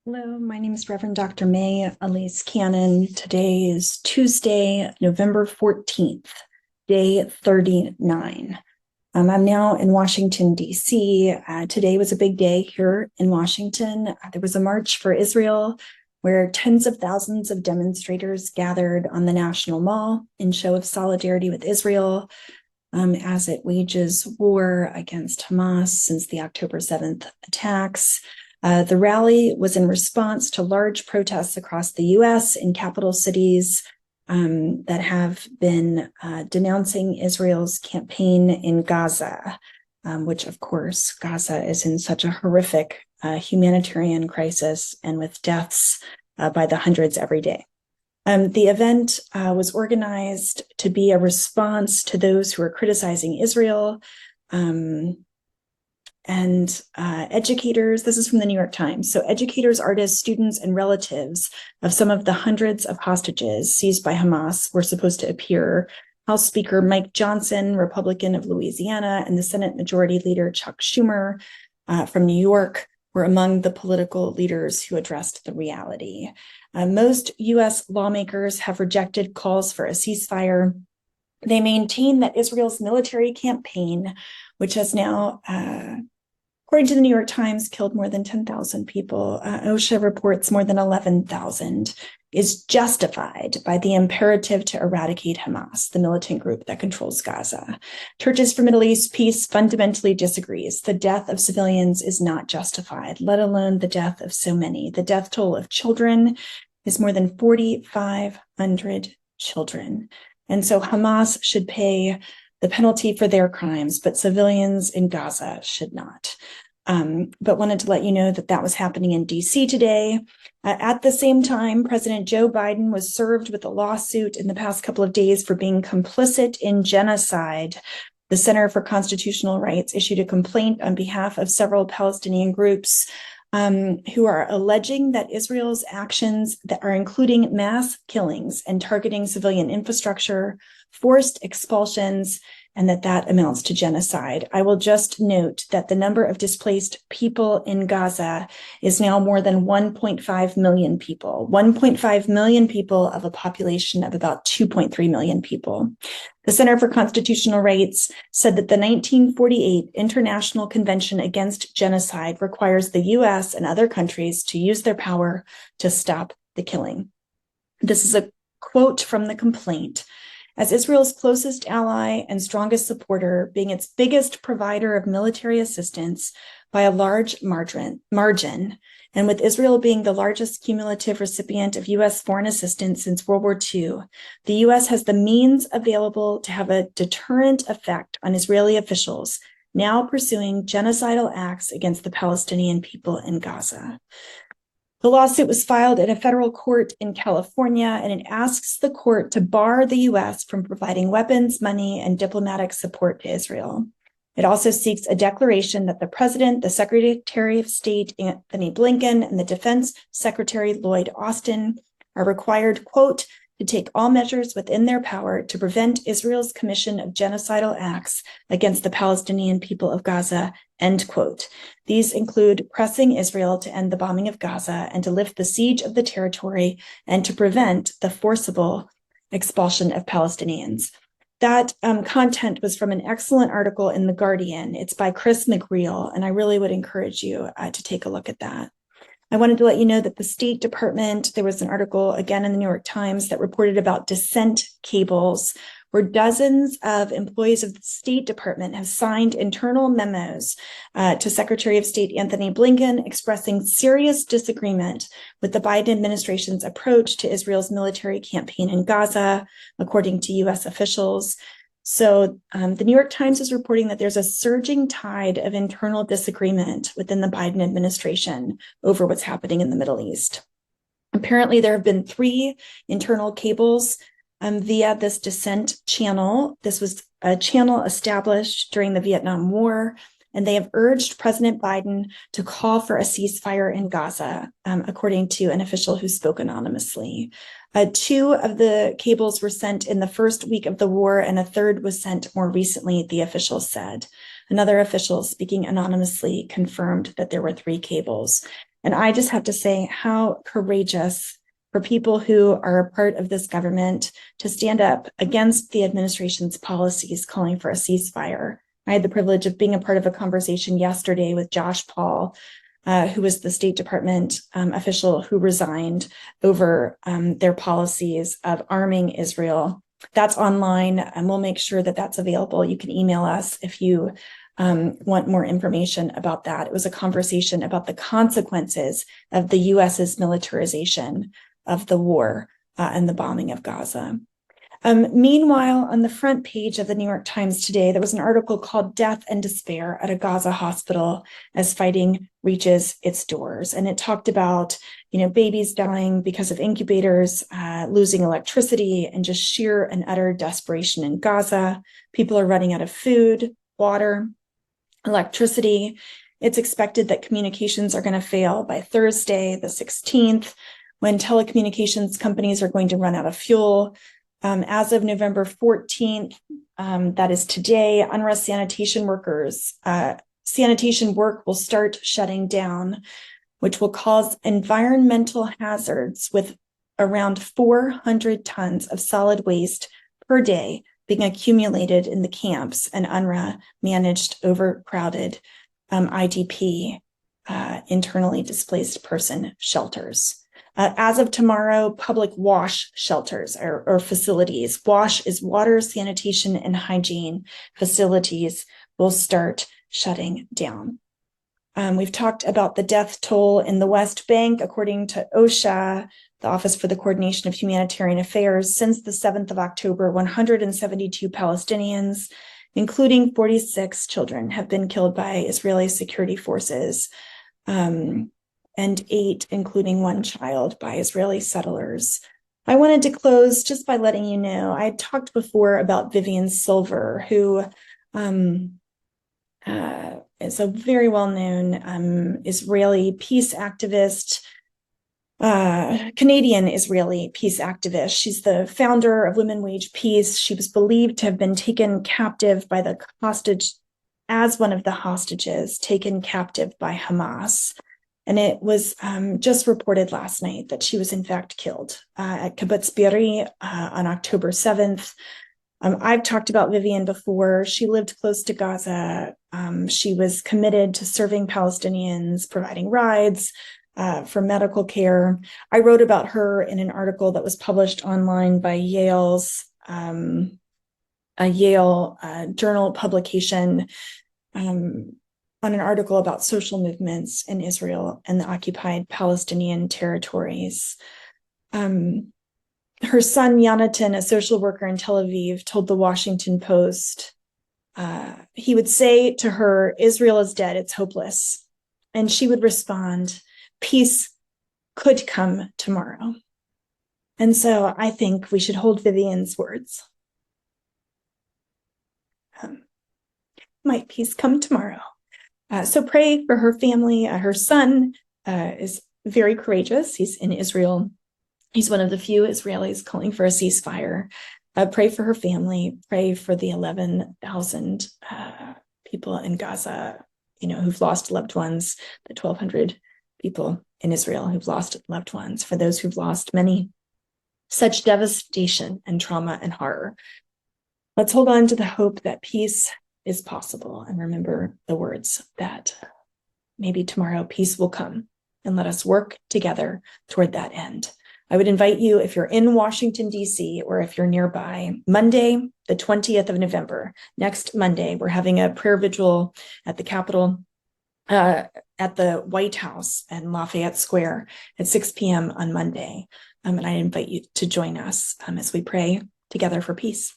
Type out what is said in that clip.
Hello, my name is Reverend Dr. May Elise Cannon. Today is Tuesday, November 14th, day 39. I'm now in Washington, D.C. Today was a big day here in Washington. There was a march for Israel where tens of thousands of demonstrators gathered on the National Mall in show of solidarity with Israel as it wages war against Hamas since the October 7th attacks. The rally was in response to large protests across the U.S. in capital cities that have been denouncing Israel's campaign in Gaza, which, of course, Gaza is in such a horrific humanitarian crisis and with deaths by the hundreds every day. The event was organized to be a response to those who are criticizing Israel. Educators, this is from the New York Times. So educators, artists, students, and relatives of some of the hundreds of hostages seized by Hamas were supposed to appear. House Speaker Mike Johnson, Republican of Louisiana, and the Senate Majority Leader Chuck Schumer from New York were among the political leaders who addressed the reality. Most U.S. lawmakers have rejected calls for a ceasefire. They maintain that Israel's military campaign, which has now according to the New York Times, killed more than 10,000 people. OSHA reports more than 11,000, is justified by the imperative to eradicate Hamas, the militant group that controls Gaza. Churches for Middle East Peace fundamentally disagrees. The death of civilians is not justified, let alone the death of so many. The death toll of children is more than 4,500 children. And so Hamas should pay the penalty for their crimes, but civilians in Gaza should not. But wanted to let you know that that was happening in DC today. At the same time, President Joe Biden was served with a lawsuit in the past couple of days for being complicit in genocide. The Center for Constitutional Rights issued a complaint on behalf of several Palestinian groups who are alleging that Israel's actions that are including mass killings and targeting civilian infrastructure, forced expulsions, and that amounts to genocide. I will just note that the number of displaced people in Gaza is now more than 1.5 million people, 1.5 million people of a population of about 2.3 million people. The Center for Constitutional Rights said that the 1948 International Convention Against Genocide requires the U.S. and other countries to use their power to stop the killing. This is a quote from the complaint. As Israel's closest ally and strongest supporter, being its biggest provider of military assistance by a large margin, and with Israel being the largest cumulative recipient of U.S. foreign assistance since World War II, the U.S. has the means available to have a deterrent effect on Israeli officials now pursuing genocidal acts against the Palestinian people in Gaza. The lawsuit was filed at a federal court in California, and it asks the court to bar the U.S. from providing weapons, money, and diplomatic support to Israel. It also seeks a declaration that the president, the Secretary of State, Anthony Blinken, and the Defense Secretary, Lloyd Austin, are required, quote, to take all measures within their power to prevent Israel's commission of genocidal acts against the Palestinian people of Gaza, end quote. These include pressing Israel to end the bombing of Gaza and to lift the siege of the territory and to prevent the forcible expulsion of Palestinians. That content was from an excellent article in The Guardian. It's by Chris McGreal, and I really would encourage you to take a look at that. I wanted to let you know that the State Department, there was an article again in the New York Times that reported about dissent cables, where dozens of employees of the State Department have signed internal memos to Secretary of State Anthony Blinken expressing serious disagreement with the Biden administration's approach to Israel's military campaign in Gaza, according to U.S. officials. So the New York Times is reporting that there's a surging tide of internal disagreement within the Biden administration over what's happening in the Middle East. Apparently, there have been 3 internal cables via this dissent channel. This was a channel established during the Vietnam War, and they have urged President Biden to call for a ceasefire in Gaza, according to an official who spoke anonymously. 2 of the cables were sent in the first week of the war, and a third was sent more recently, the official said. Another official speaking anonymously confirmed that there were 3 cables. And I just have to say how courageous for people who are a part of this government to stand up against the administration's policies calling for a ceasefire. I had the privilege of being a part of a conversation yesterday with Josh Paul, who was the State Department official who resigned over their policies of arming Israel. That's online, and we'll make sure that that's available. You can email us if you want more information about that. It was a conversation about the consequences of the US's militarization of the war and the bombing of Gaza. Meanwhile, on the front page of the New York Times today, there was an article called Death and Despair at a Gaza Hospital as Fighting Reaches Its Doors. And it talked about, babies dying because of incubators, losing electricity, and just sheer and utter desperation in Gaza. People are running out of food, water, electricity. It's expected that communications are going to fail by Thursday, the 16th, when telecommunications companies are going to run out of fuel. As of November 14th, that is today, UNRWA sanitation work will start shutting down, which will cause environmental hazards with around 400 tons of solid waste per day being accumulated in the camps and UNRWA managed overcrowded IDP, internally displaced person shelters. As of tomorrow, public WASH shelters or facilities, WASH is water, sanitation, and hygiene facilities, will start shutting down. We've talked about the death toll in the West Bank. According to OSHA, the Office for the Coordination of Humanitarian Affairs, since the 7th of October, 172 Palestinians, including 46 children, have been killed by Israeli security forces. And 8, including 1 child, by Israeli settlers. I wanted to close just by letting you know, I had talked before about Vivian Silver, who is a very well-known Israeli peace activist, Canadian Israeli peace activist. She's the founder of Women Wage Peace. She was believed to have been taken captive by the hostage, as one of the hostages taken captive by Hamas. And it was just reported last night that she was in fact killed at Kibbutz Be'eri on October 7th. I've talked about Vivian before. She lived close to Gaza. She was committed to serving Palestinians, providing rides for medical care. I wrote about her in an article that was published online by Yale's a Yale journal publication, on an article about social movements in Israel and the occupied Palestinian territories. Her son, Yonatan, a social worker in Tel Aviv, told the Washington Post, he would say to her, "Israel is dead, it's hopeless." And she would respond, "Peace could come tomorrow." And so I think we should hold Vivian's words. Might peace come tomorrow? So pray for her family. Her son is very courageous. He's in Israel. He's one of the few Israelis calling for a ceasefire. Pray for her family. Pray for the 11,000 people in Gaza, who've lost loved ones, the 1,200 people in Israel who've lost loved ones, for those who've lost many. Such devastation and trauma and horror. Let's hold on to the hope that peace is possible, and remember the words that maybe tomorrow peace will come, and let us work together toward that end. I would invite you, if you're in Washington, D.C., or if you're nearby, Monday, the 20th of November, next Monday, we're having a prayer vigil at the Capitol, at the White House and Lafayette Square at 6 p.m. on Monday. And I invite you to join us as we pray together for peace.